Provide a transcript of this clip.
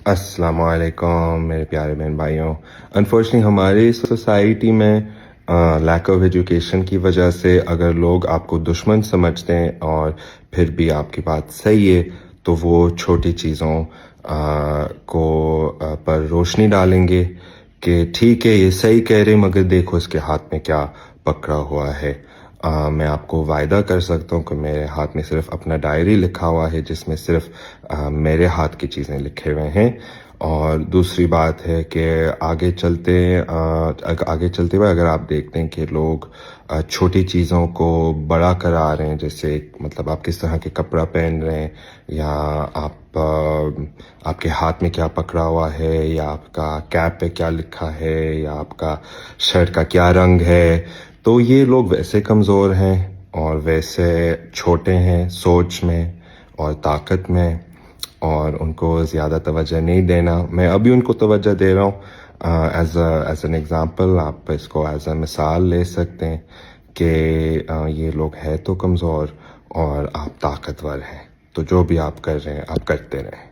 السلام علیکم میرے پیارے بہن بھائیوں. انفارچونیٹلی ہماری سوسائٹی میں لیک آف ایجوکیشن کی وجہ سے اگر لوگ آپ کو دشمن سمجھتے ہیں اور پھر بھی آپ کی بات صحیح ہے تو وہ چھوٹی چیزوں کو پر روشنی ڈالیں گے کہ ٹھیک ہے یہ صحیح کہہ رہے مگر دیکھو اس کے ہاتھ میں کیا پکڑا ہوا ہے. میں آپ کو وعدہ کر سکتا ہوں کہ میرے ہاتھ میں صرف اپنا ڈائری لکھا ہوا ہے جس میں صرف میرے ہاتھ کی چیزیں لکھے ہوئے ہیں. اور دوسری بات ہے کہ آگے چلتے ہوئے اگر آپ دیکھتے ہیں کہ لوگ چھوٹی چیزوں کو بڑا کرا رہے ہیں، جیسے مطلب آپ کس طرح کے کپڑا پہن رہے ہیں، یا آپ کے ہاتھ میں کیا پکڑا ہوا ہے، یا آپ کا کیپ پہ کیا لکھا ہے، یا آپ کا شرٹ کا کیا رنگ ہے، تو یہ لوگ ویسے کمزور ہیں اور ویسے چھوٹے ہیں سوچ میں اور طاقت میں، اور ان کو زیادہ توجہ نہیں دینا. میں ابھی ان کو توجہ دے رہا ہوں ایز این ایگزامپل. آپ اس کو ایز اے مثال لے سکتے ہیں کہ یہ لوگ ہے تو کمزور اور آپ طاقتور ہیں. تو جو بھی آپ کر رہے ہیں آپ کرتے رہیں.